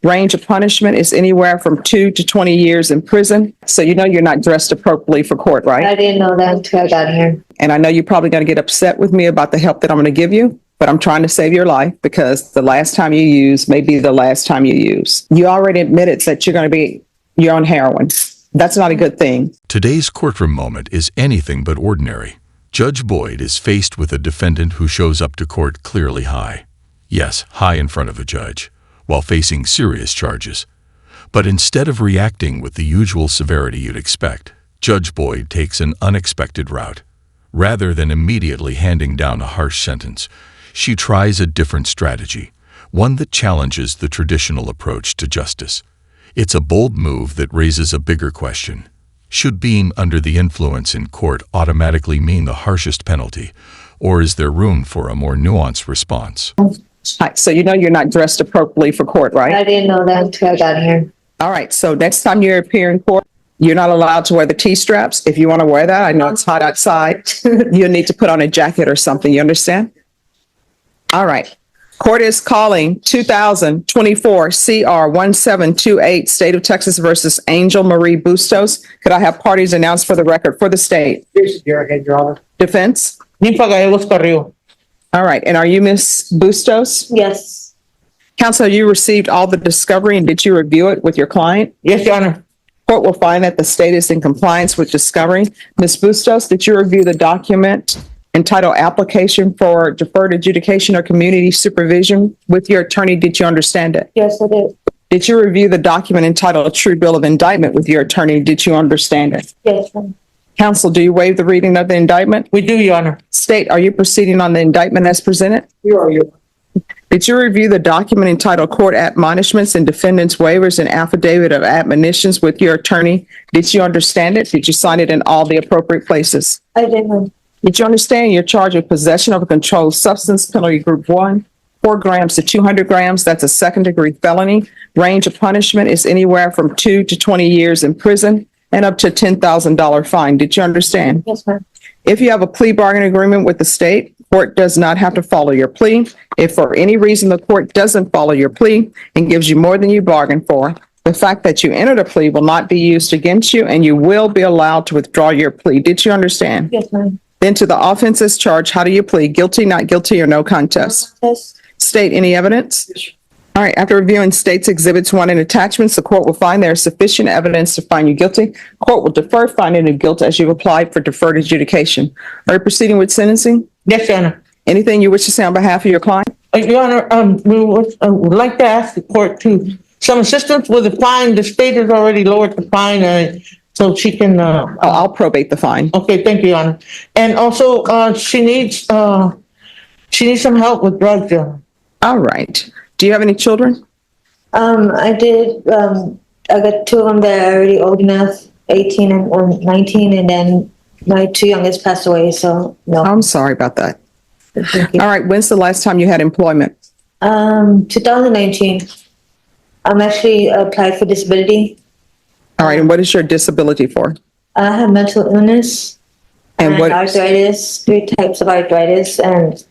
Range of punishment is anywhere from 2 to 20 years in prison. So you know you're not dressed appropriately for court, right? I didn't know that until I got here. And I know you're probably going to get upset with me about the help that I'm going to give you, but I'm trying to save your life because the last time you use may be the last time you use. You already admitted that you're on heroin. That's not a good thing. Today's courtroom moment is anything but ordinary. Judge Boyd is faced with a defendant who shows up to court clearly high. Yes, high in front of a judge, while facing serious charges. But instead of reacting with the usual severity you'd expect, Judge Boyd takes an unexpected route. Rather than immediately handing down a harsh sentence, she tries a different strategy, one that challenges the traditional approach to justice. It's a bold move that raises a bigger question. Should being under the influence in court automatically mean the harshest penalty, or is there room for a more nuanced response? Hi, so you know you're not dressed appropriately for court, right? I didn't know that until I got here. All right, so next time you appear in court, you're not allowed to wear the T-straps. If you want to wear that, I know it's hot outside. You'll need to put on a jacket or something, you understand? All right. Court is calling 2024 CR 1728, State of Texas versus Angel Marie Bustos. Could I have parties announced for the record for the state? Your Honor. Defense? Carrillo. All right, and are you Miss Bustos? Yes. Counsel, you received all the discovery and did you review it with your client? Yes, Your Honor. Court will find that the state is in compliance with discovery. Ms. Bustos, did you review the document entitled Application for Deferred Adjudication or Community Supervision with your attorney? Did you understand it? Yes, I did. Did you review the document entitled True Bill of Indictment with your attorney? Did you understand it? Yes, ma'am. Counsel, do you waive the reading of the indictment? We do, Your Honor. State, are you proceeding on the indictment as presented? You are, Your Honor. Did you review the document entitled Court Admonishments and Defendant's Waivers and Affidavit of Admonitions with your attorney? Did you understand it? Did you sign it in all the appropriate places? I did, ma'am. Did you understand you're charged with possession of a controlled substance, penalty group 1, 4 grams to 200 grams? That's a second-degree felony. Range of punishment is anywhere from 2 to 20 years in prison and up to a $10,000 fine. Did you understand? Yes, ma'am. If you have a plea bargaining agreement with the state, court does not have to follow your plea. If for any reason the court doesn't follow your plea and gives you more than you bargained for, the fact that you entered a plea will not be used against you and you will be allowed to withdraw your plea. Did you understand? Yes, ma'am. Then to the offenses charged, how do you plead? Guilty, not guilty, or no contest? Yes. State, any evidence? All right, after reviewing state's exhibits 1 and attachments, the court will find there is sufficient evidence to find you guilty. Court will defer finding of guilt as you've applied for deferred adjudication. Are you proceeding with sentencing? Yes, Your Honor. Anything you wish to say on behalf of your client? Your Honor, we would like to ask the court to some assistance with the fine. The state has already lowered the fine, so she can. I'll probate the fine. Okay, thank you, Your Honor. And also, she needs some help with drugs, Your Honor. All right. Do you have any children? I did. I got 2 of them that are already old enough, 18 and 19, and then my 2 youngest passed away. So no. I'm sorry about that. Thank you. All right. When's the last time you had employment? 2019. I'm actually applied for disability. All right. And what is your disability for? I have mental illness And what? arthritis, 3 types of arthritis, and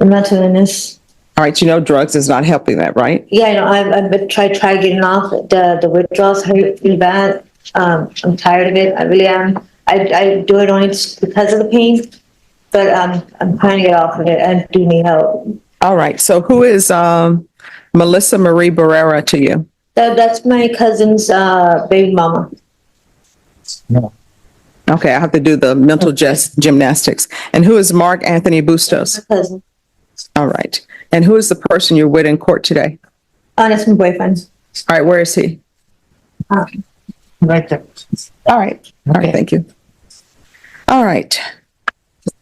mental illness. All right. You know, drugs is not helping that, right? Yeah, I know. I've been try getting off. The withdrawals hurt really bad. I'm tired of it. I really am. I do it only just because of the pain, but I'm trying to get off of it. I do need help. All right. So who is Melissa Marie Barrera to you? That's my cousin's baby mama. No. Okay. I have to do the mental gymnastics. And who is Mark Anthony Bustos? My cousin. All right. And who is the person you're with in court today? That's my boyfriend. All right. Where is he? Right there. All right. All right. Okay. Thank you. All right.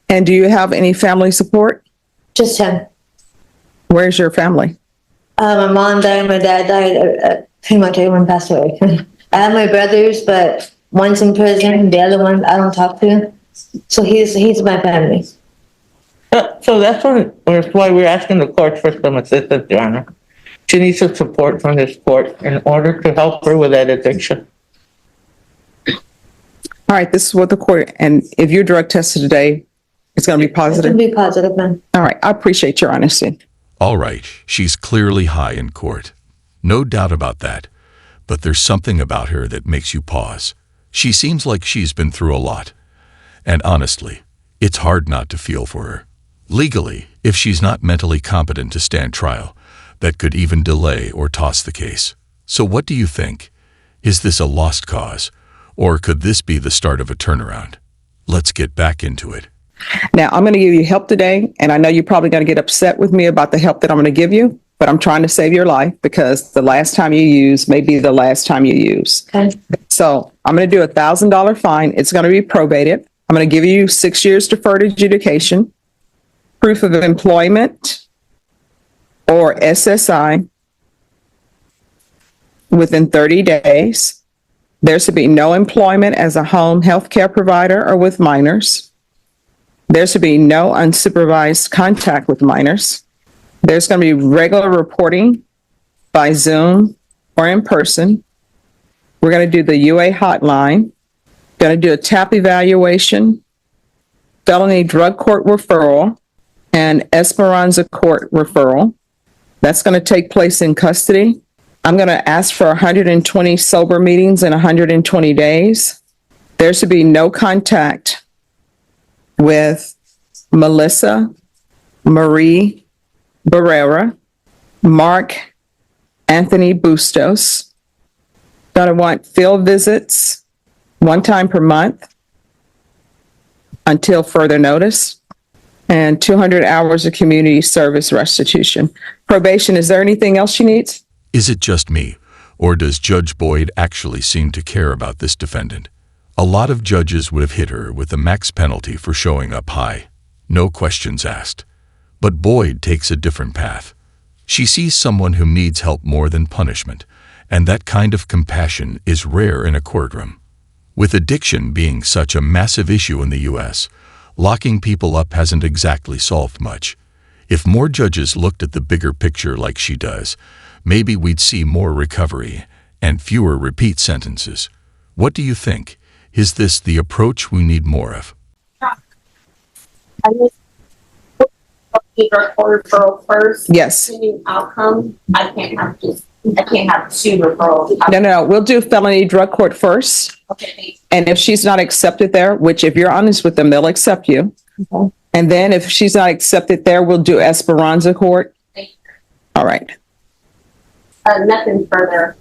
And do you have any family support? Just him. Where's your family? My mom died, my dad died. Pretty much everyone passed away. I have my brothers, but one's in prison. The other one I don't talk to. So he's my family. So that's why we're asking the court for some assistance, Your Honor. She needs some support from this court in order to help her with that addiction. All right. This is what the court, and if you're drug tested today, it's going to be It's positive. gonna be positive, man. All right. I appreciate your honesty. All right, she's clearly high in court. No doubt about that. But there's something about her that makes you pause. She seems like she's been through a lot. And honestly, it's hard not to feel for her. Legally, if she's not mentally competent to stand trial, that could even delay or toss the case. So what do you think? Is this a lost cause? Or could this be the start of a turnaround? Let's get back into it. Now, I'm going to give you help today, and I know you're probably going to get upset with me about the help that I'm going to give you, but I'm trying to save your life because the last time you use may be the last time you use. Okay. So I'm going to do $1,000 fine. It's going to be probated. I'm going to give you 6 years deferred adjudication, proof of employment, or SSI within 30 days. There should be no employment as a home health care provider or with minors. There should be no unsupervised contact with minors. There's going to be regular reporting by Zoom or in person. We're going to do the UA hotline, going to do a TAP evaluation, felony drug court referral, and Esperanza court referral. That's going to take place in custody. I'm going to ask for 120 sober meetings in 120 days. There should be no contact with Melissa Marie Barrera, Mark Anthony Bustos. Going to want field visits 1 time per month until further notice, and 200 hours of community service restitution. Probation, is there anything else she needs? Is it just me, or does Judge Boyd actually seem to care about this defendant? A lot of judges would have hit her with the max penalty for showing up high. No questions asked. But Boyd takes a different path. She sees someone who needs help more than punishment, and that kind of compassion is rare in a courtroom. With addiction being such a massive issue in the U.S., locking people up hasn't exactly solved much. If more judges looked at the bigger picture like she does, maybe we'd see more recovery and fewer repeat sentences. What do you think? Is this the approach we need more of? I need referral first. Yes. Assuming outcome, I can't have 2 referrals. No. We'll do felony drug court first. Okay. And if she's not accepted there, which if you're honest with them, they'll accept you. Okay. And then if she's not accepted there, we'll do Esperanza court. Thank you. All right. Nothing further.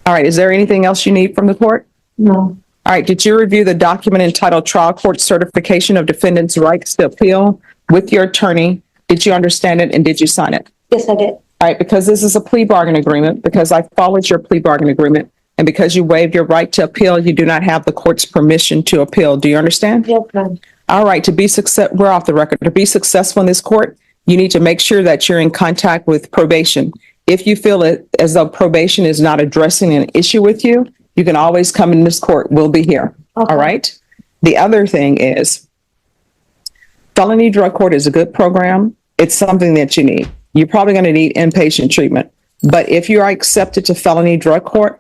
All right. Is there anything else you need from the court? No. All right. Did you review the document entitled Trial Court Certification of Defendant's Rights to Appeal with your attorney? Did you understand it and did you sign it? Yes, I did. All right. Because this is a plea bargain agreement, because I followed your plea bargain agreement, and because you waived your right to appeal, you do not have the court's permission to appeal. Do you understand? Yes, ma'am. All right. We're off the record. To be successful in this court, you need to make sure that you're in contact with probation. If you feel it as though probation is not addressing an issue with you, you can always come in this court. We'll be here. Okay. All right. The other thing is felony drug court is a good program. It's something that you need. You're probably going to need inpatient treatment. But if you are accepted to felony drug court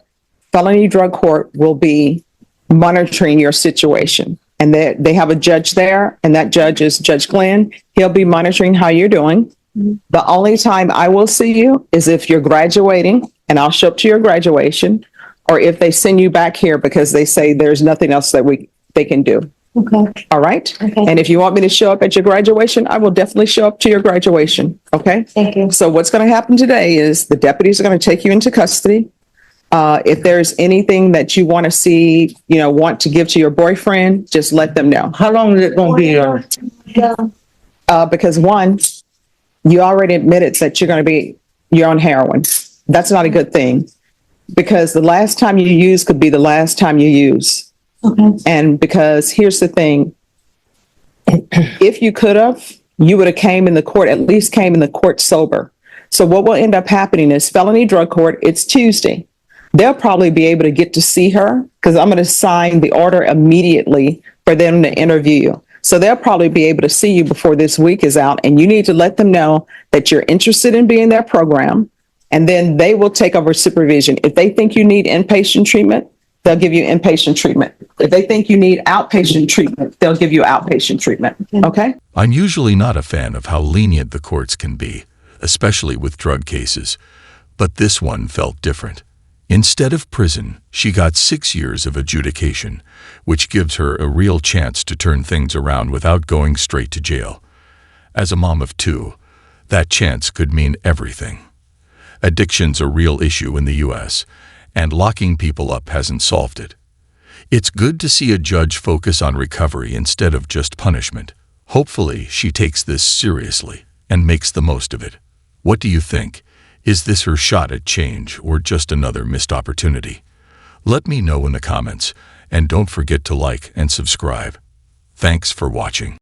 will be monitoring your situation. And they have a judge there, and that judge is Judge Glenn. He'll be monitoring how you're doing. Mm-hmm. The only time I will see you is if you're graduating, and I'll show up to your graduation, or if they send you back here because they say there's nothing else that they can do. Okay. All right. Okay. And if you want me to show up at your graduation, I will definitely show up to your graduation. Okay. Thank you. So what's going to happen today is the deputies are going to take you into custody. If there's anything that you want to see, want to give to your boyfriend, just let them know. How long is it going to be? Because one, you already admitted that you're on heroin. That's not a good thing, because the last time you use could be the last time you use. Okay. And because here's the thing, if you could have, you would have at least came in the court sober. So what will end up happening is felony drug court, it's Tuesday. They'll probably be able to get to see her because I'm going to sign the order immediately for them to interview you. So they'll probably be able to see you before this week is out, and you need to let them know that you're interested in being in their program, and then they will take over supervision. If they think you need inpatient treatment, they'll give you inpatient treatment. If they think you need outpatient treatment, they'll give you outpatient treatment. Okay? I'm usually not a fan of how lenient the courts can be, especially with drug cases. But this one felt different. Instead of prison, she got 6 years of adjudication, which gives her a real chance to turn things around without going straight to jail. As a mom of 2, that chance could mean everything. Addiction's a real issue in the U.S., and locking people up hasn't solved it. It's good to see a judge focus on recovery instead of just punishment. Hopefully, she takes this seriously and makes the most of it. What do you think? Is this her shot at change or just another missed opportunity? Let me know in the comments, and don't forget to like and subscribe. Thanks for watching.